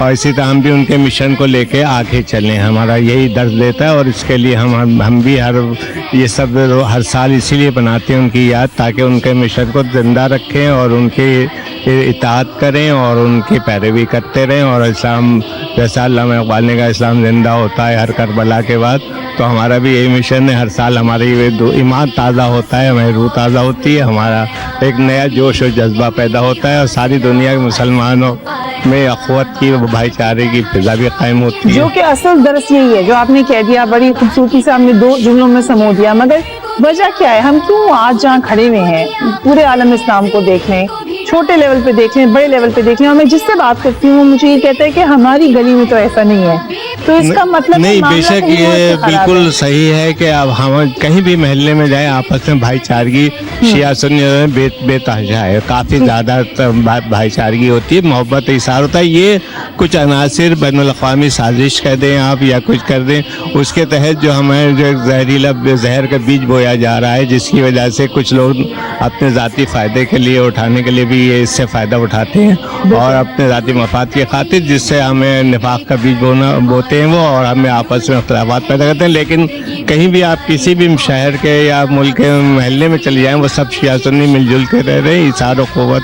اور اسی طرح ہم بھی ان کے مشن کو لے کے آگے چلیں. ہمارا یہی درد دیتا ہے اور اس کے لیے ہم بھی یہ سب ہر سال اسی لیے بناتے ہیں ان کی یاد, تاکہ ان کے مشن کو زندہ رکھیں اور ان کی اطاعت کریں اور ان کی پیروی کرتے رہیں. اور اسلام, جیسا علامہ اقبال نے کہا, اسلام زندہ ہوتا ہے ہر کربلا کے بعد. تو ہمارا بھی یہی مشن ہے, ہر سال ہماری ایمان تازہ ہوتا ہے, ہماری روح تازہ ہوتی ہے, ہمارا ایک نیا جوش و جذبہ پیدا ہوتا ہے اور ساری دنیا کے مسلمانوں میں اخوت کی, بھائی چارے کی فضا بھی قائم ہوتی ہے. جو کہ اصل درس یہی ہے جو آپ نے کہہ دیا, بڑی خوبصورتی سے آپ نے 2 جملوں میں سمو دیا. مگر وجہ کیا ہے, ہم کیوں آج جہاں کھڑے ہوئے ہیں پورے عالم اسلام کو دیکھ لیں, چھوٹے لیول پہ دیکھ لیں, بڑے لیول پہ دیکھ لیں, اور میں جس سے بات کرتی ہوں مجھے یہ کہتا ہے کہ ہماری گلی میں تو ایسا نہیں ہے. تو اس کا مطلب نہیں, بے شک یہ بالکل صحیح ہے کہ اب ہم کہیں بھی محلے میں جائیں آپس میں بھائی چارگی شیعہ سنی بے تحاشا ہے, کافی زیادہ بھائی چارگی ہوتی ہے, محبت اظہار ہوتا ہے. یہ کچھ عناصر بین الاقوامی سازش کر دیں آپ یا کچھ کر دیں, اس کے تحت جو ہمیں جو زہریلا زہر کا بیج بویا جا رہا ہے, جس کی وجہ سے کچھ لوگ اپنے ذاتی فائدے کے لیے اٹھانے کے لیے بھی یہ اس سے فائدہ اٹھاتے ہیں اور اپنے ذاتی مفاد کی خاطر, جس سے ہمیں نفاق کا بیج بوتے ہیں وہ, اور ہمیں آپس میں اختلافات پیدا کرتے ہیں. لیکن کہیں بھی آپ کسی بھی شہر کے یا ملک کے محلے میں چلے جائیں, وہ سب شیعہ سنی مل جل کے رہ رہے ہیں, اظہار و قوت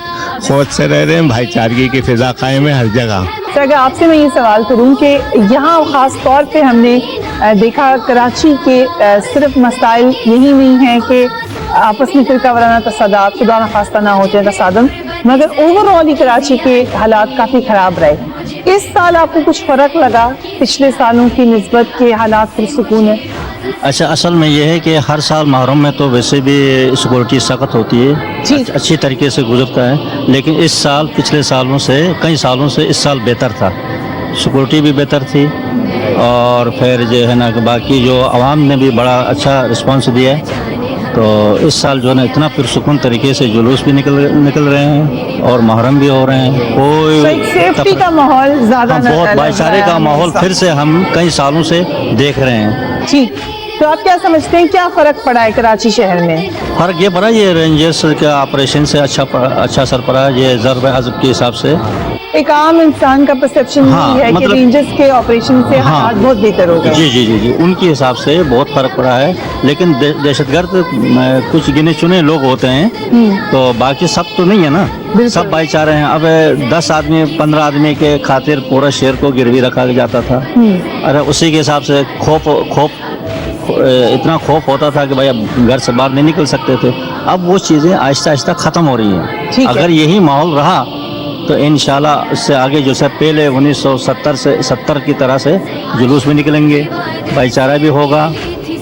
سے رہ رہے ہیں, بھائی چارگی کی فضا قائم ہے ہر جگہ. تو اگر آپ سے میں یہ سوال کروں کہ یہاں خاص طور پہ ہم نے دیکھا کراچی کے صرف مسائل یہی نہیں ہیں کہ آپس میں فرقہ وارانہ تصادمات, خدا نخواستہ نہ ہوتے ہیں تصادم, مگر اوور آل ہی کراچی کے حالات کافی خراب رہے. اس سال آپ کو کچھ فرق لگا پچھلے سالوں کی نسبت کے حالات پرسکون ہیں؟ اچھا, اصل میں یہ ہے کہ ہر سال محرم میں تو ویسے بھی سیکورٹی سخت ہوتی ہے, اچھی طریقے سے گزرتا ہے, لیکن اس سال پچھلے سالوں سے کئی سالوں سے اس سال بہتر تھا, سیکورٹی بھی بہتر تھی, اور پھر جو ہے نا کہ باقی جو عوام نے بھی بڑا اچھا رسپانس دیا ہے. تو اس سال جو ہے نا اتنا پرسکون طریقے سے جلوس بھی نکل رہے ہیں اور محرم بھی ہو رہے ہیں, کوئی سیفٹی کا ماحول زیادہ, بہت بھائی چارے کا ماحول پھر سے ہم کئی سالوں سے دیکھ رہے ہیں. ٹھیک, تو آپ کیا سمجھتے ہیں کیا فرق پڑا ہے کراچی شہر میں؟ فرق یہ پڑا, یہ رینجرز کا آپریشن سے اچھا اثر پڑا, یہ ضرب عضب کے حساب سے. ایک عام انسان کا پرسپشن یہ ہے کہ رینجرز کے آپریشن سے حالات بہت بہتر ہو گئے. جی, ان کے حساب سے بہت فرق پڑا ہے, لیکن دہشت گرد کچھ گنے چنے لوگ ہوتے ہیں, تو باقی سب تو نہیں ہے نا, سب بھائی چارے ہیں. اب 10 آدمی 15 آدمی کے خاطر پورا شہر کو گروی رکھا جاتا تھا, ارے اسی کے حساب سے اتنا خوف ہوتا تھا کہ بھائی اب گھر سے باہر نہیں نکل سکتے تھے. اب وہ چیزیں آہستہ آہستہ ختم ہو رہی ہیں. اگر یہی ماحول رہا تو انشاءاللہ اس سے آگے جو سے پہلے 1970 کی طرح سے جلوس بھی نکلیں گے, بھائی چارہ بھی ہوگا.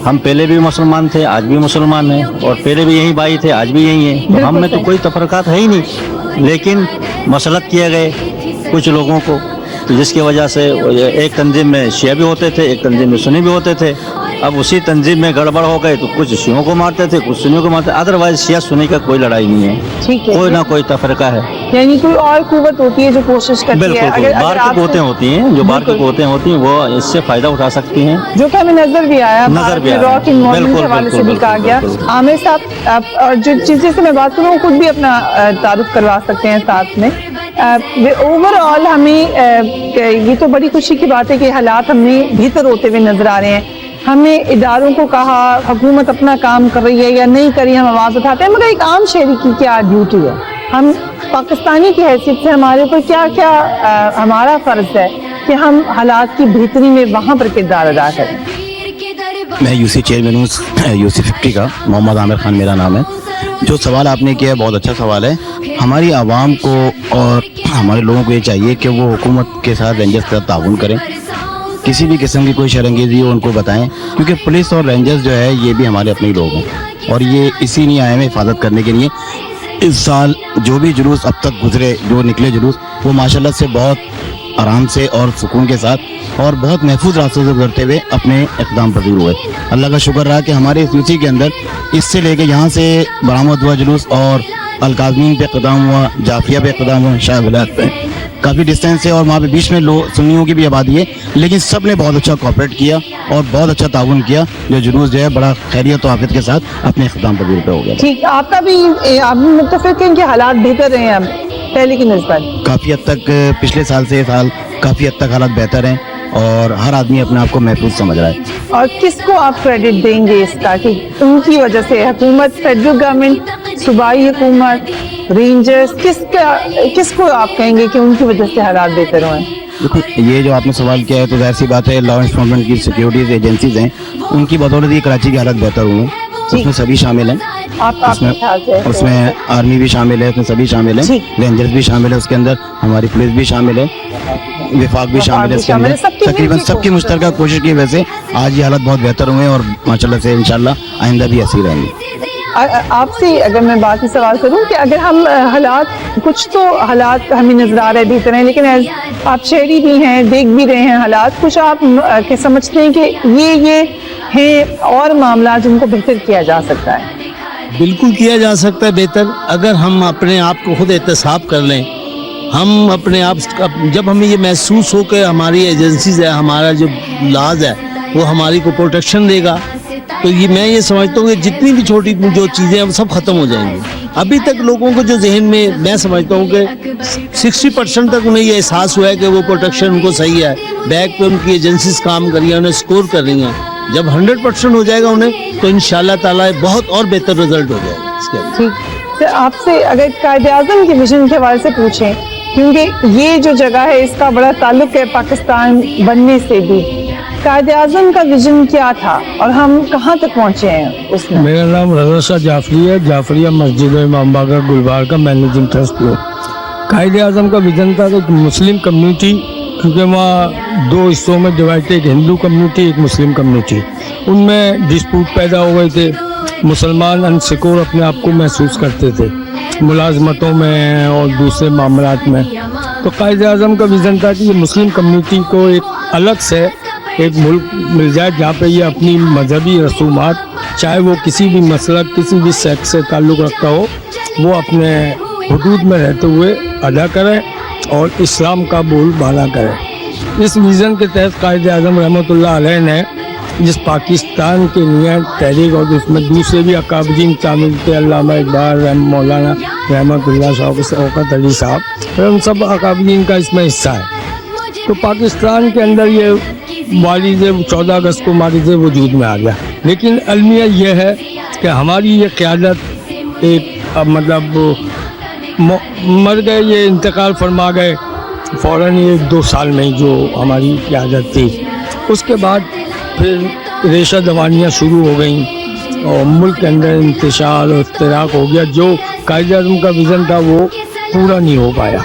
ہم پہلے بھی مسلمان تھے, آج بھی مسلمان ہیں, اور پہلے بھی یہی بھائی تھے, آج بھی یہی ہیں. تو ہم میں تو کوئی تفرقات ہے ہی نہیں, لیکن مسلط کیے گئے کچھ لوگوں کو, جس کی وجہ سے ایک تنظیم میں شیعہ بھی ہوتے تھے, ایک تنظیم میں سنی بھی ہوتے تھے. اب اسی تنظیم میں گڑبڑ ہو گئے تو کچھ شیعوں کو مارتے تھے, کچھ سنیوں کو مارتے. ادروائز شیعہ سنی کا کوئی لڑائی نہیں ہے, کوئی نہ کوئی تفرقہ ہے. یعنی کوئی اور قوت ہوتی ہے جو کوشش کرتی ہے. بالکل, باہر کی قوتیں ہوتی ہیں, جو باہر کی قوتیں ہوتی ہیں وہ اس سے فائدہ اٹھا سکتی ہیں, جو کہ ہمیں نظر بھی آیا, راک انوالومنٹ کے حوالے سے بھی کہا گیا. عامر صاحب, اور جو چیزیں سے میں بات کروں خود بھی اپنا تعارف کروا سکتے ہیں ساتھ میں. اوور آل ہمیں یہ تو بڑی خوشی کی بات ہے کہ حالات ہمیں بہتر ہوتے ہوئے نظر آ رہے ہیں. ہمیں اداروں کو کہا حکومت اپنا کام کر رہی ہے یا نہیں کر رہی ہے, ہم آواز اٹھاتے ہیں, مگر ایک عام شہری کی کیا ڈیوٹی ہے؟ ہم پاکستانی کی حیثیت سے ہمارے اوپر کیا کیا ہمارا فرض ہے کہ ہم حالات کی بہتری میں وہاں پر کردار ادا کریں؟ میں یوسی چیئرمین ہوں, یوسی 50 کا, محمد عامر خان میرا نام ہے. جو سوال آپ نے کیا ہے بہت اچھا سوال ہے. ہماری عوام کو اور ہمارے لوگوں کو یہ چاہیے کہ وہ حکومت کے ساتھ رینجرز کے ساتھ تعاون کریں, کسی بھی قسم کی کوئی شرنگیزی ہو ان کو بتائیں, کیونکہ پولیس اور رینجرز جو ہے یہ بھی ہمارے اپنے لوگ ہیں, اور یہ اسی لیے آئے ہیں حفاظت کرنے کے لیے. اس سال جو بھی جلوس اب تک گزرے, جو نکلے جلوس, وہ ماشاءاللہ سے بہت آرام سے اور سکون کے ساتھ اور بہت محفوظ راستوں سے گزرتے ہوئے اپنے اقدام پذیر ہوئے. اللہ کا شکر رہا کہ ہمارے اس یوسی کے اندر اس سے لے کے یہاں سے برآمد ہوا جلوس, اور القاظمین پہ اقدام ہوا, جعفریہ پہ اقدام ہوا, شاہ ولایت پہ کافی ڈسٹینس ہے, اور وہاں پہ بیچ میں سنیوں کی بھی آبادی ہے, لیکن سب نے بہت اچھا کوآپریٹ کیا اور بہت اچھا تعاون کیا. جو جلوس جو ہے بڑا خیریت و عافیت کے ساتھ اپنے اختتام پذیر پہ ہو گیا. ٹھیک, آپ کا بھی آپ متفق ہیں کہ حالات بہتر رہے ہیں اب پہلے کی نسبت؟ کافی حد تک پچھلے سال سے یہ سال کافی حد تک حالات بہتر ہیں اور ہر آدمی اپنے آپ کو محفوظ سمجھ رہا ہے. اور کس کو آپ کریڈٹ دیں گے اس کا کہ ان کی وجہ سے حکومت، فیڈرل گورنمنٹ، صوبائی حکومت، رینجرز، کس کو آپ کہیں گے کہ ان کی وجہ سے حالات بہتر ہوئے؟ یہ جو آپ نے سوال کیا ہے تو ظاہر سی بات ہے، لا انفورسمنٹ کی سیکیورٹیز ایجنسیز ہیں، ان کی بدولت یہ کراچی کی حالت بہتر ہوئے ہیں. اس میں سبھی شامل ہیں، اس میں آرمی بھی شامل ہے، اس میں سبھی شامل ہیں، رینجرز بھی شامل ہے، اس کے اندر ہماری پولیس بھی شامل ہے، وفاق بھی شامل ہے. اس کے اندر تقریباً سب کی مشترکہ کوشش کی وجہ سے آج یہ حالت بہت بہتر ہوئے ہیں اور ماشاءاللہ سے انشاءاللہ آئندہ بھی ایسی رہیں گے. آپ سے اگر میں بات ہی سوال کروں کہ اگر ہم حالات، کچھ تو حالات ہمیں نظر آ رہے بہتر ہیں، لیکن آپ شہری بھی ہیں، دیکھ بھی رہے ہیں حالات، کچھ آپ سمجھتے ہیں کہ یہ ہیں اور معاملات جن کو بہتر کیا جا سکتا ہے؟ بالکل کیا جا سکتا ہے بہتر، اگر ہم اپنے آپ کو خود احتساب کر لیں. ہم اپنے آپ جب ہمیں یہ محسوس ہو کہ ہماری ایجنسیز ہے، ہمارا جو لاز ہے وہ ہماری کو پروٹیکشن دے گا، تو میں یہ سمجھتا ہوں کہ جتنی بھی چھوٹی جو چیزیں ہیں وہ سب ختم ہو جائیں گی. ابھی تک لوگوں کو جو ذہن میں سمجھتا ہوں کہ 60% تک انہیں یہ احساس ہوا ہے کہ وہ پروٹیکشن ان کو صحیح ہے، بیک پہ ان کی ایجنسیز کام کر رہی ہیں، انہیں سکور کر رہی ہیں. جب 100% ہو جائے گا انہیں تو انشاءاللہ تعالیٰ بہت اور بہتر رزلٹ ہو جائے گا اس کے اندر. ٹھیک، آپ سے اگر قائد اعظم کے ویژن کے حوالے سے پوچھیں، کیونکہ یہ جو جگہ ہے اس کا بڑا تعلق ہے پاکستان بننے سے بھی، قائد اعظم کا ویژن کیا تھا اور ہم کہاں تک پہنچے ہیں اس میں؟ میرا نام رضا شاہ جعفری ہے، جعفریہ مسجد امام باقر گلبار کا مینیجنگ ٹرسٹ ہوں. قائد اعظم کا ویژن تھا کہ مسلم کمیونٹی، کیونکہ وہاں دو حصوں میں ڈیوائڈ تھے، ایک ہندو کمیونٹی، ایک مسلم کمیونٹی، ان میں ڈسپوٹ پیدا ہو گئے تھے. مسلمان انسیکور اپنے آپ کو محسوس کرتے تھے ملازمتوں میں اور دوسرے معاملات میں. تو قائد اعظم کا ویژن تھا کہ یہ مسلم کمیونٹی کو ایک الگ سے ایک ملک مل جائے جہاں پہ یہ اپنی مذہبی رسومات، چاہے وہ کسی بھی مسلک، کسی بھی سیکس سے تعلق رکھتا ہو، وہ اپنے حدود میں رہتے ہوئے ادا کریں اور اسلام کا بول بالا کریں. اس ویژن کے تحت قائد اعظم رحمۃ اللہ علیہ نے جس پاکستان کے لیے تحریک، اور جس میں دوسرے بھی اکابرین شامل تھے، علامہ اقبال، مولانا رحمۃ اللہ صاحب، شوکت علی صاحب، ان سب اکابرین کا اس میں حصہ ہے. تو پاکستان کے اندر یہ والد 14 اگست کو مارز وجود میں آ گیا. لیکن المیہ یہ ہے کہ ہماری یہ قیادت ایک مطلب مر گئے، یہ انتقال فرما گئے فوراً 1-2 سال میں جو ہماری قیادت تھی. اس کے بعد پھر ریشہ دوانیاں شروع ہو گئیں اور ملک کے اندر انتشار اور افتراق ہو گیا. جو قائد اعظم کا ویژن تھا وہ پورا نہیں ہو پایا.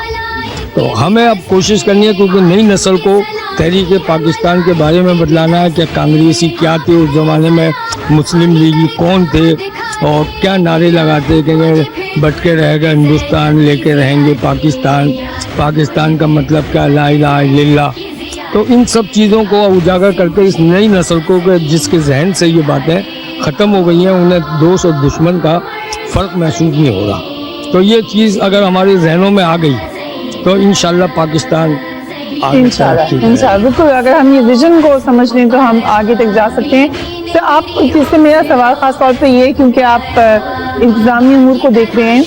تو ہمیں اب کوشش کرنی ہے، کیونکہ نئی نسل کو تحریک پاکستان کے بارے میں بتلانا ہے کہ کانگریسی کیا تھے اس زمانے میں، مسلم لیگی کون تھے اور کیا نعرے لگاتے کہ بٹ کے رہے گا ہندوستان، لے کے رہیں گے پاکستان، پاکستان کا مطلب کیا، لا الہ الا اللہ. تو ان سب چیزوں کو اجاگر کر کے اس نئی نسل کو کہ جس کے ذہن سے یہ باتیں ختم ہو گئی ہیں، انہیں دوست اور دشمن کا فرق محسوس نہیں ہو رہا. تو یہ چیز اگر ہمارے ذہنوں میں آ گئی تو انشاءاللہ پاکستان انشاءاللہ بالکل. اگر ہم یہ ویژن کو سمجھ لیں تو ہم آگے تک جا سکتے ہیں. تو آپ، جس سے میرا سوال خاص طور پہ یہ ہے کیونکہ آپ انتظامی امور کو دیکھ رہے ہیں،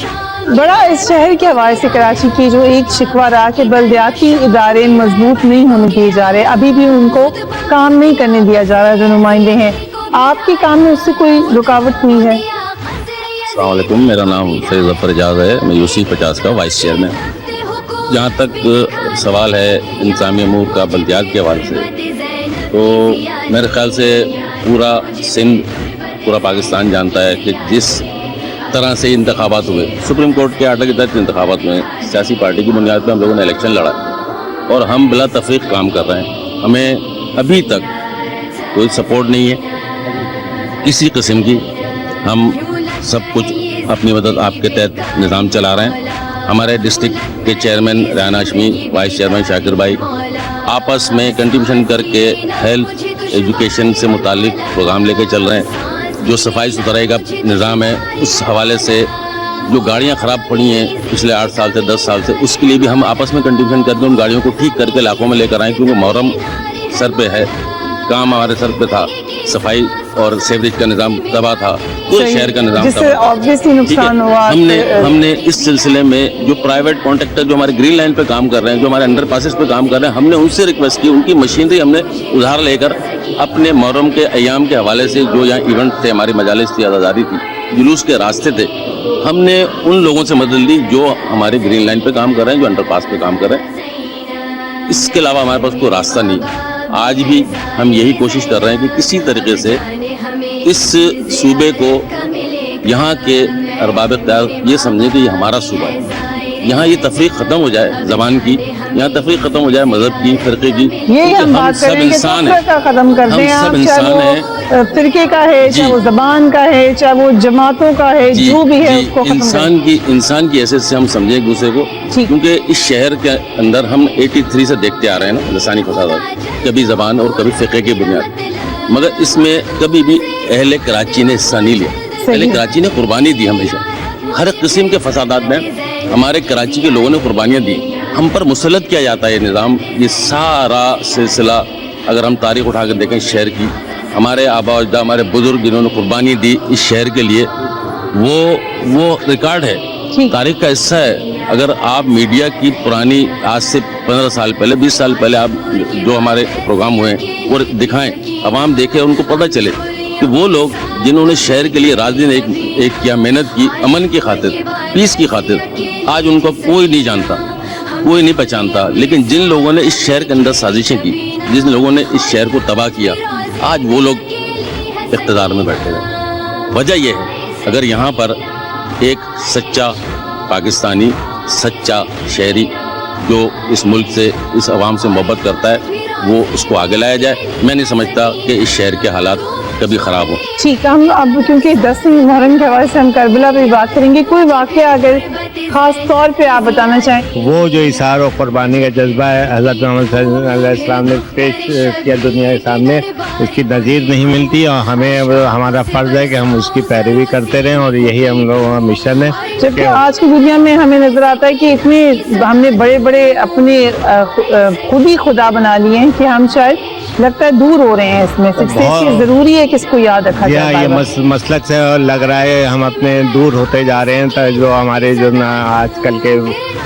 بڑا اس شہر کے حوالے سے کراچی کی جو ایک شکوہ رہا کہ بلدیاتی ادارے مضبوط نہیں ہونے دیے جا رہے، ابھی بھی ان کو کام نہیں کرنے دیا جا رہا جو نمائندے ہیں. آپ کے کام میں اس سے کوئی رکاوٹ ہوئی ہے؟ السلام علیکم، میرا نام سید ظفر اعجاز ہے، میں UC 50 کا وائس چیئرمین. جہاں تک سوال ہے انتظامی امور کا بلدیات کے حوالے سے، تو میرے خیال سے پورا سندھ، پورا پاکستان جانتا ہے کہ جس طرح سے انتخابات ہوئے، سپریم کورٹ کے آرڈر کے تحت انتخابات میں سیاسی پارٹی کی بنیاد پہ ہم لوگوں نے الیکشن لڑا اور ہم بلا تفریق کام کر رہے ہیں. ہمیں ابھی تک کوئی سپورٹ نہیں ہے کسی قسم کی. ہم سب کچھ اپنی مدد آپ کے تحت نظام چلا رہے ہیں. ہمارے ڈسٹرکٹ کے chairman Rehan Hashmi, vice chairman Shakir بھائی آپس میں کنٹریبیوشن کر کے ہیلتھ ایجوکیشن سے متعلق پروگرام لے کے چل رہے ہیں. جو صفائی ستھرائی کا نظام ہے اس حوالے سے جو گاڑیاں خراب پڑی ہیں پچھلے 8 سال سے 10 سال سے، اس کے لیے بھی ہم آپس میں کنٹریبیوشن کر کے ان گاڑیوں کو ٹھیک کر کے علاقوں میں لے کر آئیں، کیونکہ محرم سر پہ ہے. کام ہمارے سر پہ تھا، صفائی اور سیوریج کا نظام تباہ تھا، پورے شہر کا نظام جس سے تباہ تھا۔ obviously نقصان ہوا۔ ہم نے اس سلسلے میں جو پرائیویٹ کانٹریکٹر جو ہمارے گرین لائن پہ کام کر رہے ہیں، جو ہمارے انڈر پاسز پہ کام کر رہے ہیں، ہم نے ان سے ریکویسٹ کی، ان کی مشینری ہم نے ادھار لے کر اپنے محرم کے ایام کے حوالے سے جو یہاں ایونٹ تھے، ہماری مجالس تھی، آزادی تھی، جلوس کے راستے تھے، ہم نے ان لوگوں سے مدد لی جو ہمارے گرین لائن پہ کام کر رہے ہیں، جو انڈر پاس پہ کام کر رہے ہیں۔ اس کے علاوہ ہمارے پاس کوئی راستہ نہیں۔ آج بھی ہم یہی کوشش کر رہے ہیں کہ کسی طریقے سے اس صوبے کو یہاں کے ارباب اختیار یہ سمجھیں کہ یہ ہمارا صوبہ ہے، یہاں یہ تفریق ختم ہو جائے زبان کی، یہاں تفریق ختم ہو جائے مذہب کی، فرقے کی، یہی ہم بات کر رہے ہیں کہ تفرقہ ختم کر دیں آپ، چاہے وہ فرقے کا ہے، چاہے وہ زبان کا ہے، چاہے وہ جماعتوں کا ہے، جو بھی ہے اس کو ختم کریں۔ انسان کی حیثیت سے ہم سمجھیں ایک دوسرے کو، کیونکہ اس شہر کے اندر ہم 83 سے دیکھتے آ رہے ہیں نا لسانی فسادات، کبھی زبان اور کبھی فرقے کی بنیاد، مگر اس میں کبھی بھی اہل کراچی نے حصہ نہیں لیا۔ اہل کراچی نے قربانی دی، ہمیشہ ہر قسم کے فسادات میں ہمارے کراچی کے لوگوں نے قربانیاں دی۔ ہم پر مسلط کیا جاتا ہے یہ نظام، یہ سارا سلسلہ اگر ہم تاریخ اٹھا کر دیکھیں شہر کی، ہمارے آبا اجداد، ہمارے بزرگ جنہوں نے قربانی دی اس شہر کے لیے، وہ ریکارڈ ہے، تاریخ کا حصہ ہے۔ اگر آپ میڈیا کی پرانی آج سے 15 سال پہلے، 20 سال پہلے آپ جو ہمارے پروگرام ہوئے ہیں وہ دکھائیں، عوام دیکھے، ان کو پتہ چلے کہ وہ لوگ جنہوں نے شہر کے لیے رات دن ایک کیا، محنت کی، امن کی خاطر، پیس کی خاطر، آج ان کو کوئی نہیں جانتا، کوئی نہیں پہچانتا۔ لیکن جن لوگوں نے اس شہر کے اندر سازشیں کی، جن لوگوں نے اس شہر کو تباہ کیا، آج وہ لوگ اقتدار میں بیٹھے ہیں۔ وجہ یہ ہے، اگر یہاں پر ایک سچا پاکستانی، سچا شہری جو اس ملک سے، اس عوام سے محبت کرتا ہے، وہ اس کو آگے لایا جائے، میں نہیں سمجھتا کہ اس شہر کے حالات کبھی خراب ہوں۔ ٹھیک، ہم اب کیونکہ 10 محرم کے حوالے سے ہم کربلا پہ بات کریں گے، کوئی واقعہ اگر خاص طور پہ آپ بتانا چاہیں؟ وہ جو اثار و قربانی کا جذبہ ہے حضرت محمد صلی اللہ علیہ وسلم نے پیش کیا دنیا کے سامنے، اس کی نظیر نہیں ملتی، اور ہمیں ہمارا فرض ہے کہ ہم اس کی پیروی کرتے رہیں، اور یہی ہم لوگوں کا مشن ہے۔ جبکہ آج کی دنیا میں ہمیں نظر آتا ہے کہ اتنے ہم نے بڑے بڑے اپنے خود ہی خدا بنا لیے ہیں کہ ہم شاید لگتا ہے دور ہو رہے ہیں اس میں سے۔ ضروری ہے کہ اس کو یاد رکھا جائے۔ یہ مسلک سے لگ رہا ہے ہم اپنے دور ہوتے جا رہے ہیں، جو ہمارے جو آج کل کے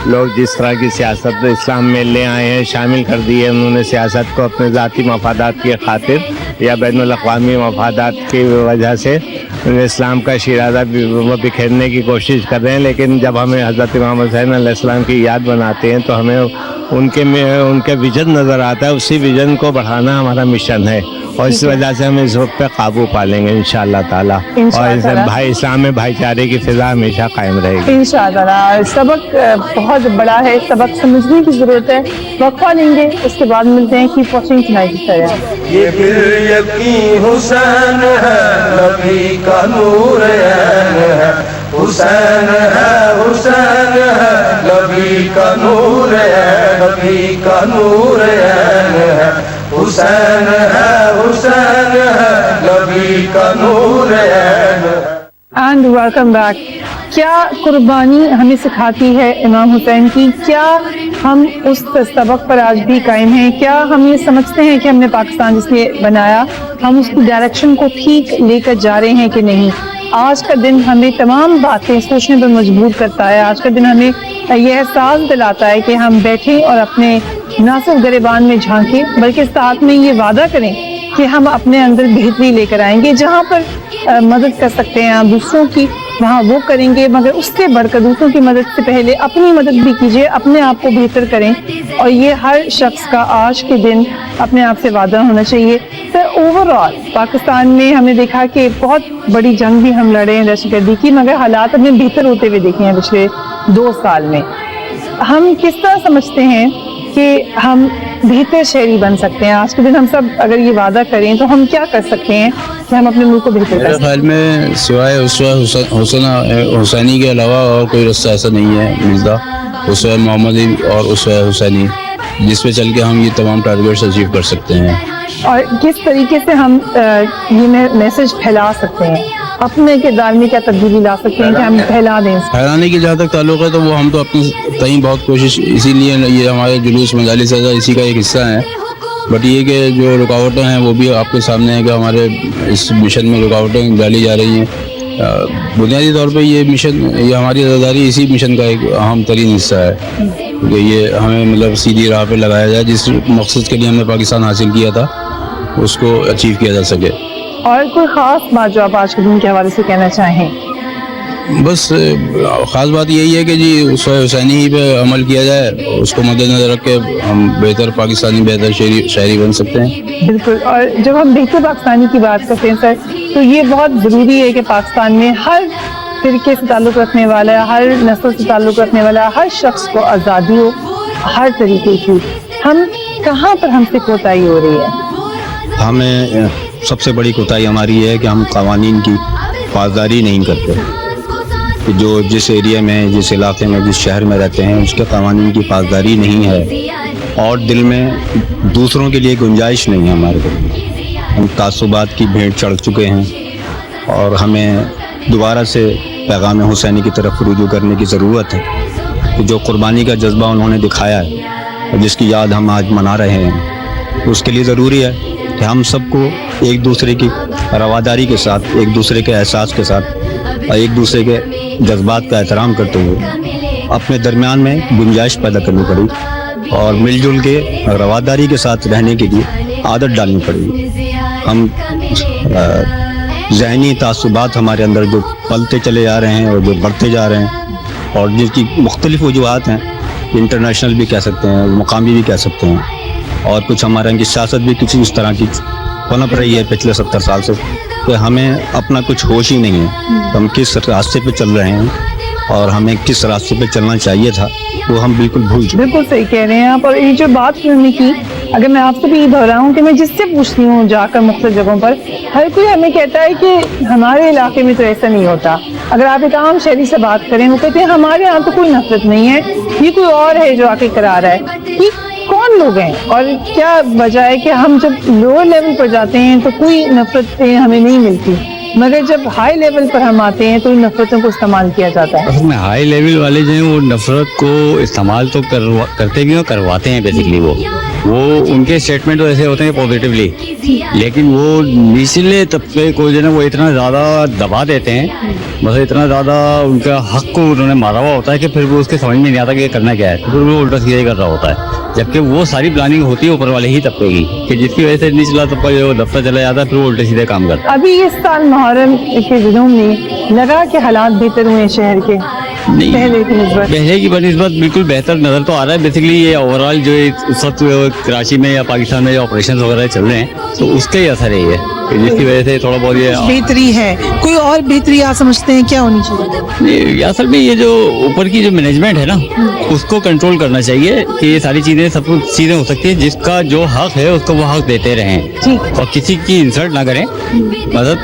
لوگ جس طرح کی سیاست اسلام میں لے آئے ہیں، شامل کر دی ہے، انہوں نے سیاست کو اپنے ذاتی مفادات کی خاطر یا بین الاقوامی مفادات کی وجہ سے اسلام کا شیرازہ بکھیرنے کی کوشش کر رہے ہیں۔ لیکن جب ہمیں حضرت محمد صلی اللہ علیہ وسلم کی یاد بناتے ہیں تو ہمیں ان کے ویژن نظر آتا ہے، اسی ویژن کو بڑھانا ہمارا مشن ہے، اور اس وجہ سے ہم اس وقت پہ قابو پالیں گے انشاءاللہ تعالیٰ، اور بھائی اسلام میں بھائی چارے کی فضا ہمیشہ قائم رہے گی انشاءاللہ۔ سبق بہت بڑا ہے، سبق سمجھنے کی ضرورت ہے۔ وقفہ لیں گے، اس کے بعد ملتے ہیں۔ کیپ واچنگ ٹنائٹ ٹی۔ یہ پھر یقین حسین ہے، نبی کا نور عین ہے، حسین ہے، حسین ہے، نبی کا نور ہے، نبی کا نور عین ہے، حسین ہے، حسین ہے، نبی کا نور عین ہے۔ And welcome back. کیا قربانی ہمیں سکھاتی ہے امام حسین کی؟ کیا ہم اس سبق پر آج بھی قائم ہیں؟ کیا ہم یہ سمجھتے ہیں کہ ہم نے پاکستان جس نے بنایا، ہم اس کی ڈائریکشن کو ٹھیک لے کر جا رہے ہیں کہ نہیں؟ آج کا دن ہمیں تمام باتیں سوچنے پر مجبور کرتا ہے۔ آج کا دن ہمیں یہ احساس دلاتا ہے کہ ہم بیٹھیں اور اپنے نہ صرف گریبان میں جھانکیں، بلکہ ساتھ میں یہ وعدہ کریں کہ ہم اپنے اندر بہتری لے کر آئیں گے۔ جہاں پر مدد کر سکتے ہیں آپ دوسروں کی، وہاں وہ کریں گے، مگر اس سے بڑھ کر دوسروں کی مدد سے پہلے اپنی مدد بھی کیجیے، اپنے آپ کو بہتر کریں، اور یہ ہر شخص کا آج کے دن اپنے آپ سے وعدہ ہونا چاہیے۔ سر، اوور آل پاکستان میں ہم نے دیکھا کہ بہت بڑی جنگ بھی ہم لڑے ہیں دہشت گردی کی، مگر حالات ہم نے بہتر ہوتے ہوئے دیکھے ہیں پچھلے 2 سال میں۔ ہم کس طرح سمجھتے ہیں کہ ہم بہتر شہری بن سکتے ہیں؟ آج کے دن ہم سب اگر یہ وعدہ کریں تو ہم کیا کر سکتے ہیں کہ ہم اپنے ملک کو بہتر کر میرے سکیں؟ خیال میں سوائے اسوہ حسینی کے علاوہ اور کوئی رستہ ایسا نہیں ہے ملتا، اسوہ محمدی اور اسوہ حسینی، جس پہ چل کے ہم یہ تمام ٹارگیٹس اچیو کر سکتے ہیں۔ اور کس طریقے سے ہم یہ میسج پھیلا سکتے ہیں؟ اپنے کردار میں کیا تبدیلی لا سکتے ہیں کہ ہم پھیلا دیں؟ پھیلانے کی جہاں تک تعلق ہے تو وہ ہم تو اپنے تئیں بہت کوشش، اسی لیے یہ ہمارے جلوس مجالس اسی کا ایک حصہ ہیں بٹ یہ کہ جو رکاوٹیں ہیں وہ بھی آپ کے سامنے ہیں کہ ہمارے اس مشن میں رکاوٹیں ڈالی جا رہی ہیں. بنیادی طور پہ یہ مشن، یہ ہماری عزاداری اسی مشن کا ایک اہم ترین حصہ ہے کہ یہ ہمیں مطلب سیدھی راہ پہ لگایا جائے، جس مقصد کے لیے ہم نے پاکستان حاصل کیا تھا اس کو اچیو کیا جا سکے. اور کوئی خاص بات جو آپ آج کے دن کے حوالے سے کہنا چاہیں؟ بس خاص بات یہی ہے کہ جی سوئے حسینی ہی پہ عمل کیا جائے، اس کو مد نظر رکھ کے ہم بہتر پاکستانی، بہتر شہری بن سکتے ہیں. بالکل. اور جب ہم بہتر پاکستانی کی بات کرتے ہیں سر، تو یہ بہت ضروری ہے کہ پاکستان میں ہر فرقے سے تعلق رکھنے والا، ہر نسل سے تعلق رکھنے والا ہر شخص کو آزادی ہو ہر طریقے کی. ہم کہاں پر ہم سے کوتاہی ہو رہی ہے؟ ہمیں سب سے بڑی کوتاہی ہماری یہ ہے کہ ہم قوانین کی پاسداری نہیں کرتے. جو جس ایریا میں، جس علاقے میں، جس شہر میں رہتے ہیں اس کے قوانین کی پاسداری نہیں ہے، اور دل میں دوسروں کے لیے گنجائش نہیں ہے ہمارے دل میں. ہم تعصبات کی بھیڑ چڑھ چکے ہیں اور ہمیں دوبارہ سے پیغام حسینی کی طرف رجوع کرنے کی ضرورت ہے. جو قربانی کا جذبہ انہوں نے دکھایا ہے اور جس کی یاد ہم آج منا رہے ہیں، اس کے لیے ضروری ہے کہ ہم سب کو ایک دوسرے کی رواداری کے ساتھ، ایک دوسرے کے احساس کے ساتھ اور ایک دوسرے کے جذبات کا احترام کرتے ہوئے اپنے درمیان میں گنجائش پیدا کرنی پڑی اور مل جل کے رواداری کے ساتھ رہنے کے لیے عادت ڈالنی پڑی. ہم ذہنی تعصبات ہمارے اندر جو پلتے چلے جا رہے ہیں اور جو بڑھتے جا رہے ہیں، اور جس کی مختلف وجوہات ہیں، انٹرنیشنل بھی کہہ سکتے ہیں، مقامی بھی کہہ سکتے ہیں، اور کچھ ہمارے یہاں کی سیاست بھی کسی اس طرح کی پنپ رہی ہے پچھلے 70 سال سے کہ ہمیں اپنا کچھ ہوش ہی نہیں ہے. ہم کس راستے پہ چل رہے ہیں اور ہمیں کس راستے پہ چلنا چاہیے تھا وہ ہم بالکل بھول چکے. بالکل صحیح کہہ رہے ہیں آپ. اور یہ جو بات انہوں نے کی، اگر میں آپ سے بھی یہ دہراؤں کہ میں جس سے پوچھتی ہوں جا کر مختلف جگہوں پر، ہر کوئی ہمیں کہتا ہے کہ ہمارے علاقے میں تو ایسا نہیں ہوتا. اگر آپ ایک عام شہری سے بات کریں، وہ کہتے ہیں ہمارے یہاں تو کوئی نفرت نہیں ہے، یہ کوئی اور ہے جو آ کے کرا رہا ہے. یہ کون لوگ ہیں اور کیا وجہ ہے کہ ہم جب لوور لیول پر جاتے ہیں تو کوئی نفرتیں ہمیں نہیں ملتی، مگر جب ہائی لیول پر ہم آتے ہیں تو ان نفرتوں کو استعمال کیا جاتا ہے؟ اصل میں ہائی لیول والے جو ہیں وہ نفرت کو استعمال تو کرتے بھی ہیں، کرواتے ہیں. بیسیکلی وہ ان کے اسٹیٹمنٹ ایسے ہوتے ہیں پازیٹیولی، لیکن وہ نچلے طبقے کو جو ہے نا وہ اتنا زیادہ دبا دیتے ہیں، بس اتنا زیادہ ان کا حق کو انہوں نے مارا ہوا ہوتا ہے کہ پھر وہ اس کے سمجھ میں نہیں آتا کہ یہ کرنا کیا ہے، پھر وہ الٹا سیدھا ہی کر رہا ہوتا ہے. جبکہ وہ ساری پلاننگ ہوتی ہے اوپر والے ہی طبقے کی، کہ جس کی وجہ سے نچلا طبقہ جو دفتر چلا جاتا ہے، پھر وہ الٹے سیدھے کام کرتا ہے. ابھی اس سال محرم کے دنوں میں لگا کہ حالات بہتر ہوئے شہر کے پہلے کی نسبت؟ پہلے کی بنسبت بالکل بہتر نظر تو آ رہا ہے. بیسیکلی یہ اوور آل جو اس وقت کراچی میں یا پاکستان میں جو آپریشن وغیرہ چل رہے ہیں تو اس کا ہی اثر ہے یہ، جس کی وجہ سے تھوڑا بہت یہ بہتری ہے. کوئی اور بہتری آپ سمجھتے ہیں کیا ہونی چاہیے؟ اصل میں یہ جو اوپر کی جو مینجمنٹ ہے نا اس کو کنٹرول کرنا چاہیے کہ یہ ساری چیزیں سب کچھ چیزیں ہو سکتی ہیں، جس کا جو حق ہے اس کو وہ حق دیتے رہیں اور کسی کی انسلٹ نہ کریں. مطلب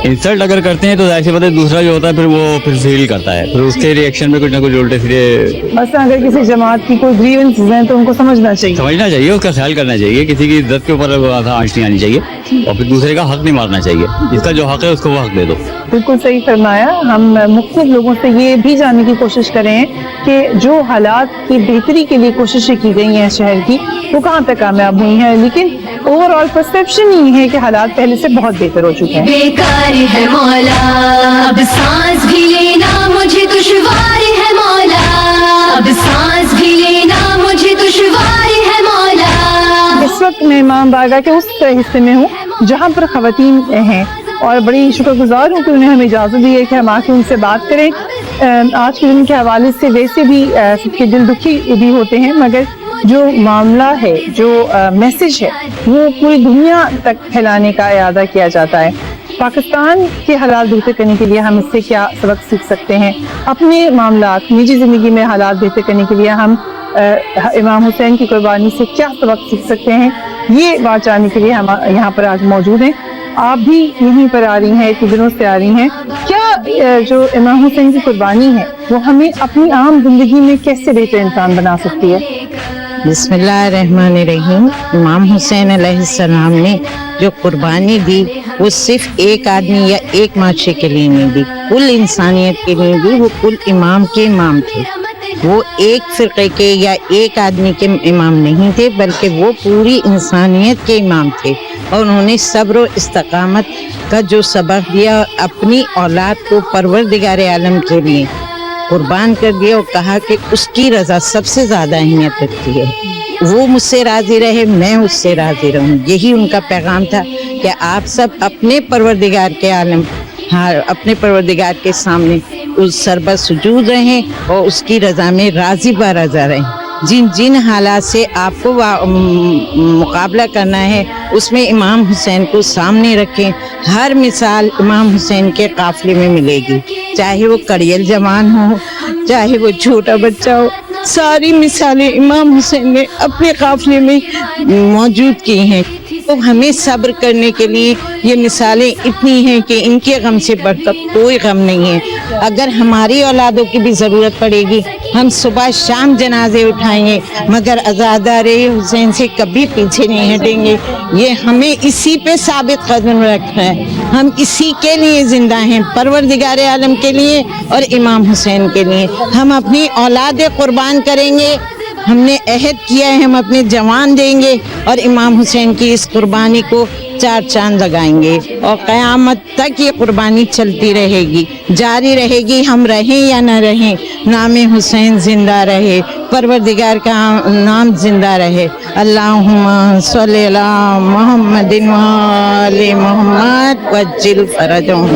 انسلٹ اگر کرتے ہیں تو ظاہر سی بات ہے دوسرا جو ہوتا ہے پھر وہ پھر فیل کرتا ہے، پھر اس کے ریئیکشن میں کچھ نہ کچھ الٹے سیدھے. مثلا اگر کسی جماعت کی کوئی گریونسز ہیں تو ان کو سمجھنا چاہیے، اس کا خیال کرنا چاہیے، کسی کی عزت کے اوپر آنچ نہیں آنی چاہیے اور پھر دوسرے کا حق نہیں مارنا چاہیے. جس کا جو حق ہے اس کو وہ حق دے دو. بالکل صحیح فرمایا. ہم مختلف لوگوں سے یہ بھی جاننے کی کوشش کریں کہ جو حالات کی بہتری کے لیے کوششیں کی گئی ہیں شہر کی وہ کہاں تک کامیاب ہوئی ہیں، لیکن اوور آل پرسپشن یہ ہے کہ حالات پہلے سے بہت بہتر ہو چکے ہیں. بیکار ہے مولا اب سانس بھی لینا مجھے دشوار ہے مولا، اب سانس بھی لینا مجھے دشوار ہے مولا. اس وقت میں امام بارگاہ کے اس حصے میں ہوں جہاں پر خواتین ہیں اور بڑی شکر گزار ہوں کہ انہیں ہمیں اجازت دی ہے کہ ہم آ کے ان سے بات کریں. آج کے دن کے حوالے سے ویسے بھی سب کے دل دکھی بھی ہوتے ہیں، مگر جو معاملہ ہے، جو میسج ہے وہ پوری دنیا تک پھیلانے کا ارادہ کیا جاتا ہے. پاکستان کے حالات بہتر کرنے کے لیے ہم اس سے کیا سبق سیکھ سکتے ہیں؟ اپنے معاملات، نجی زندگی میں حالات بہتر کرنے کے لیے ہم امام حسین کی قربانی سے کیا سبق سیکھ سکتے ہیں؟ یہ بات جاننے کے لیے ہم یہاں پر آج موجود ہیں. آپ بھی یہیں پر آ رہی ہیں، اتنے دنوں سے آ رہی ہیں. کیا جو امام حسین کی قربانی ہے وہ ہمیں اپنی عام زندگی میں کیسے بہتر انسان بنا سکتی ہے؟ بسم اللہ الرحمن الرحیم. امام حسین علیہ السلام نے جو قربانی دی وہ صرف ایک آدمی یا ایک معاشرے کے لیے نہیں دی، کل انسانیت کے لیے دی. وہ کل امام کے امام تھے. وہ ایک فرقے کے یا ایک آدمی کے امام نہیں تھے، بلکہ وہ پوری انسانیت کے امام تھے، اور انہوں نے صبر و استقامت کا جو سبق دیا، اپنی اولاد کو پروردگار عالم کے لیے قربان کر دیا اور کہا کہ اس کی رضا سب سے زیادہ اہمیت رکھتی ہے، وہ مجھ سے راضی رہے، میں اس سے راضی رہوں۔ یہی ان کا پیغام تھا کہ آپ سب اپنے پروردگار کے عالم، اپنے پروردگار کے سامنے اس سربت سجود رہیں اور اس کی رضا میں راضی برضا رہیں۔ جن جن حالات سے آپ کو مقابلہ کرنا ہے اس میں امام حسین کو سامنے رکھیں۔ ہر مثال امام حسین کے قافلے میں ملے گی، چاہے وہ کڑیل جوان ہو، چاہے وہ چھوٹا بچہ ہو، ساری مثالیں امام حسین نے اپنے قافلے میں موجود کی ہیں۔ تو ہمیں صبر کرنے کے لیے یہ مثالیں اتنی ہیں کہ ان کے غم سے بڑھ کر کوئی غم نہیں ہے۔ اگر ہماری اولادوں کی بھی ضرورت پڑے گی، ہم صبح شام جنازے اٹھائیں گے، مگر عزادار حسین سے کبھی پیچھے نہیں ہٹیں گے۔ یہ ہمیں اسی پہ ثابت قدم رکھنا ہے، ہم اسی کے لیے زندہ ہیں، پروردگار عالم کے لیے اور امام حسین کے لیے۔ ہم اپنی اولادیں قربان کریں گے، ہم نے عہد کیا ہے ہم اپنے جوان دیں گے، اور امام حسین کی اس قربانی کو چار چاند لگائیں گے، اور قیامت تک یہ قربانی چلتی رہے گی، جاری رہے گی۔ ہم رہیں یا نہ رہیں، نام حسین زندہ رہے، پروردگار کا نام زندہ رہے۔ اللہم صلی علی محمد و آل محمد وعجل فرجہم،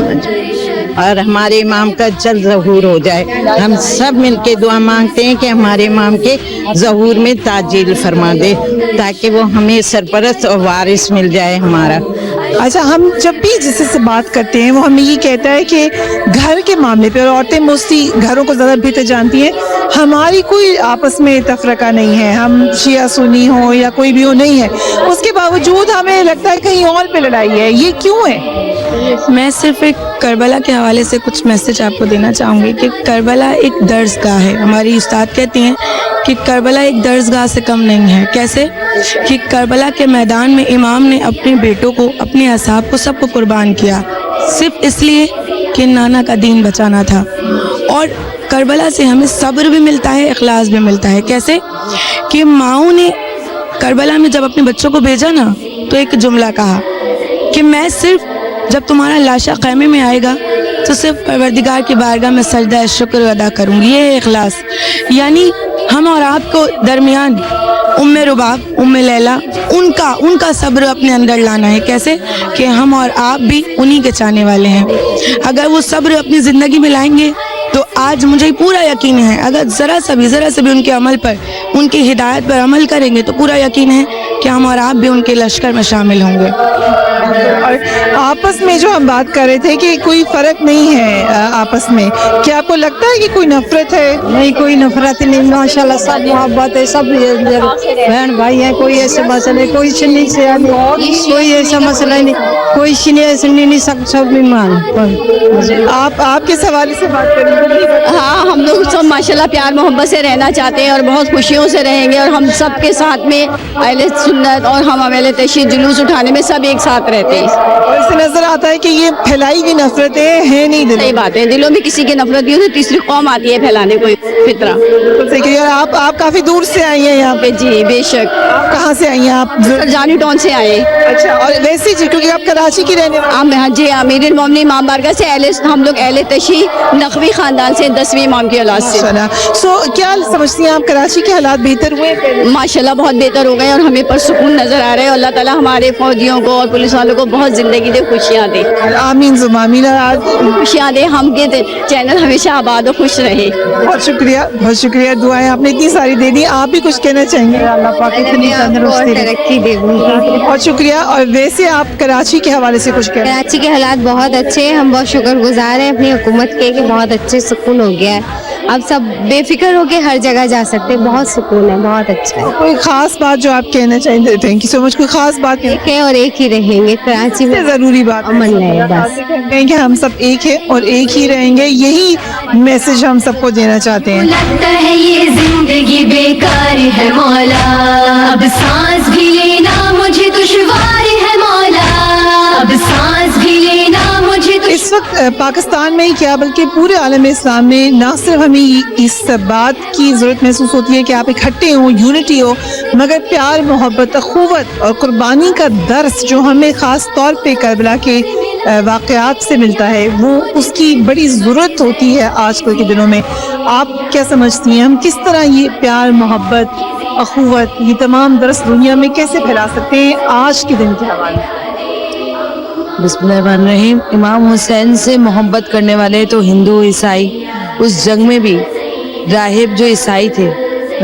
اور ہمارے امام کا جلد ظہور ہو جائے۔ ہم سب مل کے دعا مانگتے ہیں کہ ہمارے امام کے ظہور میں تعجیل فرما دے، تاکہ وہ ہمیں سرپرست اور وارث مل جائے ہمارا۔ اچھا، ہم جب بھی جس سے بات کرتے ہیں وہ ہمیں یہ کہتا ہے کہ گھر کے معاملے پہ، اور عورتیں موسٹلی گھروں کو زیادہ بہتر جانتی ہیں، ہماری کوئی آپس میں تفرقہ نہیں ہے، ہم شیعہ سنی ہوں یا کوئی بھی ہو نہیں ہے، اس کے باوجود ہمیں لگتا ہے کہیں اور پہ لڑائی ہے، یہ کیوں ہے؟ میں صرف ایک کربلا کے حوالے سے کچھ میسج آپ کو دینا چاہوں گی کہ کربلا ایک درسگاہ ہے۔ ہماری استاد کہتی ہیں کہ کربلا ایک درسگاہ سے کم نہیں ہے۔ کیسے؟ کہ کربلا کے میدان میں امام نے اپنے بیٹوں کو، اپنے اصحاب کو، سب کو قربان کیا، صرف اس لیے کہ نانا کا دین بچانا تھا۔ اور کربلا سے ہمیں صبر بھی ملتا ہے، اخلاص بھی ملتا ہے۔ کیسے؟ کہ ماؤں نے کربلا میں جب اپنے بچوں کو بھیجا نا، تو ایک جملہ کہا کہ میں صرف جب تمہارا لاشا خیمے میں آئے گا تو صرف پروردگار کی بارگاہ میں سجدہ شکر ادا کروں گی۔ یہ ہے اخلاص۔ یعنی ہم اور آپ کو درمیان ام رباب، ام لیلا، ان کا صبر اپنے اندر لانا ہے۔ کیسے؟ کہ ہم اور آپ بھی انہی کے چاہنے والے ہیں۔ اگر وہ صبر اپنی زندگی میں لائیں گے تو آج مجھے پورا یقین ہے، اگر ذرا سا بھی ان کے عمل پر، ان کی ہدایت پر عمل کریں گے تو پورا یقین ہے کہ ہم اور آپ بھی ان کے لشکر میں شامل ہوں گے۔ اور آپس میں جو ہم بات کر رہے تھے کہ کوئی فرق نہیں ہے آپس میں، کیا آپ کو لگتا ہے کہ کوئی نفرت ہے؟ نہیں، کوئی نفرت نہیں، ماشاءاللہ سب محبت ہے، سب بہن بھائی ہیں، کوئی ایسے مسئلے، کوئی سنی سے کوئی ایسا مسئلہ نہیں، کوئی سنی نہیں، سب ایمان۔ آپ کس حوالے سے بات کریں گے؟ ہاں، ہم لوگ سب ماشاءاللہ پیار محبت سے رہنا چاہتے ہیں اور بہت خوشیوں سے رہیں گے، اور ہم سب کے ساتھ میں اہل سنت اور ہم اہل تشیع جلوس اٹھانے میں سب ایک ساتھ رہتے ہیں۔ اور اس سے نظر آتا ہے کہ یہ پھیلائی ہوئی نفرتیں ہیں نہیں دل۔ صحیح بات ہے، دلوں میں کسی کی نفرت بھی ہوتی، تیسری قوم آتی ہے پھیلانے کو فطرہ۔ اور آپ کافی دور سے آئی ہیں یہاں پہ؟ جی بے شک۔ آپ کہاں سے آئی ہیں؟ آپ جانی ٹاؤن سے آئے۔ اچھا، اور ویسے جی کیونکہ آپ کراچی کی رہنے والے؟ جی، امیر المومنین امام بارگاہ سے ہم لوگ اہل تشیع نقوی خاندان سے، 10ویں امام کی اولاد سے۔ کیا سمجھتی ہیں آپ، کراچی کے حالات بہتر ہوئے؟ ماشاءاللہ بہت بہتر ہو گئے، اور ہمیں پرسکون نظر آ رہا ہے۔ اللہ تعالیٰ ہمارے فوجیوں کو اور پولیس والوں کو بہت زندگی دے، خوشیاں دے۔ آمین ثم آمین۔ خوشیاں دے، ہم کے چینل ہمیشہ آباد و خوش رہے۔ بہت شکریہ، بہت شکریہ، دعائیں آپ نے اتنی ساری دے دی۔ آپ بھی کچھ کہنا چاہیں گے؟ اللہ پاک اتنی تندرستی ترقی دے۔ بہت شکریہ۔ اور ویسے آپ کراچی کے حوالے سے کچھ کہنا؟ کراچی کے حالات بہت اچھے ہیں، ہم بہت شکر گزار ہیں اپنی حکومت کے کہ بہت اچھے سکون ہو گیا ہے، اب سب بے فکر ہو کے ہر جگہ جا سکتے ہیں، بہت سکون ہے، بہت اچھا ہے۔ کوئی خاص بات جو آپ کہنا چاہیں گے؟ تھینک یو سو مچ۔ کوئی خاص بات ایک ہے اور ایک ہی رہیں گے، کراچی میں ضروری بات امن ہے بس، کہ ہم سب ایک ہیں اور ایک ہی رہیں گے، یہی میسج ہم سب کو دینا چاہتے ہیں۔ لگتا ہے یہ زندگی بیکار ہے مولا، اب سانس بھی لینا مجھے دشوار ہے مولا، اب سانس بھی لینا مجھے اس اس وقت پاکستان میں ہی کیا بلکہ پورے عالم اسلام میں نہ صرف ہمیں اس بات کی ضرورت محسوس ہوتی ہے کہ آپ اکٹھے ہوں، یونٹی ہو، مگر پیار، محبت، اخوت اور قربانی کا درس جو ہمیں خاص طور پہ کربلا کے واقعات سے ملتا ہے، وہ اس کی بڑی ضرورت ہوتی ہے آج کل کے دنوں میں. آپ کیا سمجھتی ہیں ہم کس طرح یہ پیار، محبت، اخوت، یہ تمام درس دنیا میں کیسے پھیلا سکتے ہیں آج کے دن کے حوالے؟ بسم اللہ الرحمن الرحیم. امام حسین سے محبت کرنے والے تو ہندو، عیسائی، اس جنگ میں بھی راہب جو عیسائی تھے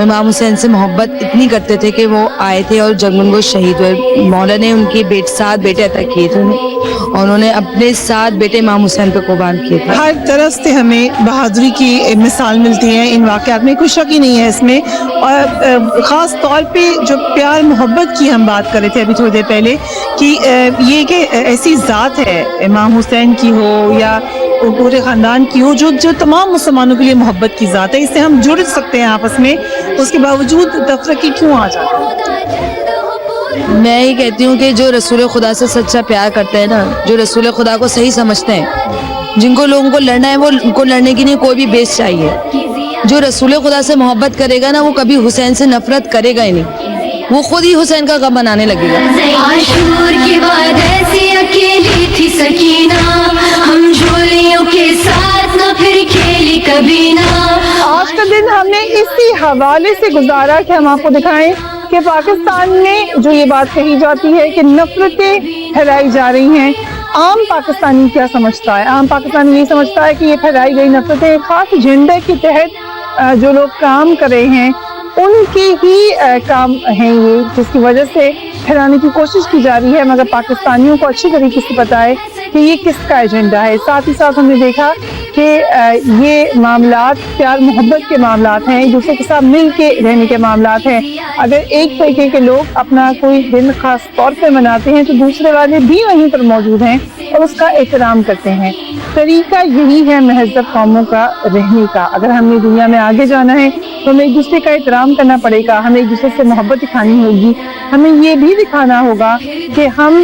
امام حسین سے محبت اتنی کرتے تھے کہ وہ آئے تھے اور جنگ میں وہ شہید ہوئے. مولا نے ان کی 7 بیٹے عطا کیے تھے اور انہوں نے اپنے 7 بیٹے امام حسین پہ قربان کیے تھے. ہر طرف سے ہمیں بہادری کی مثال ملتی ہے ان واقعات میں، کوئی شک ہی نہیں ہے اس میں. اور خاص طور پہ جو پیار محبت کی ہم بات کر رہے تھے ابھی تھوڑی دیر پہلے کہ یہ کہ ایسی ذات ہے امام حسین کی ہو یا پورے خاندان کی ہو جو تمام مسلمانوں کے لیے محبت کی ذات ہے، اس سے ہم جڑ سکتے ہیں آپس میں، اس کے باوجود تفرقے کیوں آ جاتے ہیں؟ میں یہ کہتی ہوں کہ جو رسول خدا سے سچا پیار کرتے ہیں نا، جو رسول خدا کو صحیح سمجھتے ہیں، جن کو لوگوں کو لڑنا ہے وہ ان کو لڑنے کی نہیں کوئی بھی بیس چاہیے. جو رسول خدا سے محبت کرے گا نا وہ کبھی حسین سے نفرت کرے گا ہی نہیں، وہ خود ہی حسین کا غم بنانے لگے گا. عاشور کے بعد ایسی اکیلی تھی سکینہ، ہم جھولیوں کے ساتھ نہ پھر کھیلی کبھی نہ. آج کا دن ہم نے اسی حوالے سے گزارا کہ ہم آپ کو دکھائیں کہ پاکستان میں جو یہ بات کہی جاتی ہے کہ نفرتیں پھیلائی جا رہی ہیں، عام پاکستانی کیا سمجھتا ہے؟ عام پاکستانی یہ سمجھتا ہے کہ یہ پھیلائی گئی نفرتیں خاص ایجنڈے کے تحت جو لوگ کام کر رہے ہیں ان کے ہی کام ہیں یہ، جس کی وجہ سے پھیلانے کی کوشش کی جا رہی ہے. مگر پاکستانیوں کو اچھی طریقے سے پتا ہے کہ یہ کس کا ایجنڈا ہے. ساتھ ہی ساتھ ہم نے دیکھا کہ یہ معاملات پیار محبت کے معاملات ہیں، ایک دوسرے کے ساتھ مل کے رہنے کے معاملات ہیں. اگر ایک طریقے کے لوگ اپنا کوئی دن خاص طور پہ مناتے ہیں تو دوسرے والے بھی وہیں پر موجود ہیں اور اس کا احترام کرتے ہیں. طریقہ یہی ہے مہذب قوموں کا رہنے کا. اگر ہم نے دنیا میں آگے جانا ہے تو ہمیں ایک دوسرے کا احترام کرنا پڑے گا، ہمیں ایک دوسرے سے محبت دکھانی ہوگی، ہمیں یہ بھی دکھانا ہوگا کہ ہم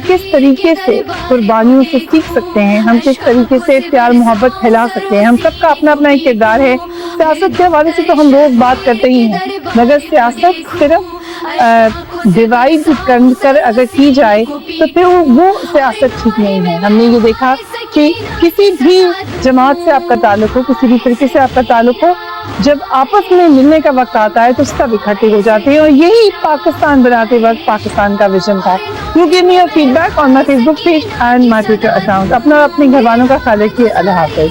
کس طریقے سے قربانیوں سے سیکھ سکتے ہیں، ہم کس طریقے سے پیار محبت پھیلا سکتے ہیں. ہم سب کا اپنا اپنا ایک کردار ہے. سیاست کے حوالے سے تو ہم روز بات کرتے ہی ہیں، مگر سیاست صرف ڈیوائڈ کر اگر کی جائے تو پھر وہ سیاست ٹھیک نہیں ہے. ہم نے یہ دیکھا کہ کسی بھی جماعت سے آپ کا تعلق ہو، کسی بھی طریقے سے آپ کا تعلق ہو، جب آپس میں ملنے کا وقت آتا ہے تو سب اکٹھے ہو جاتے ہیں. اور یہی پاکستان بناتے وقت پاکستان کا ویژن تھا. You give me your feedback on my Facebook page and my Twitter account. اپنا اور اپنے گھر والوں کا خیال رکھیے. اللہ حافظ.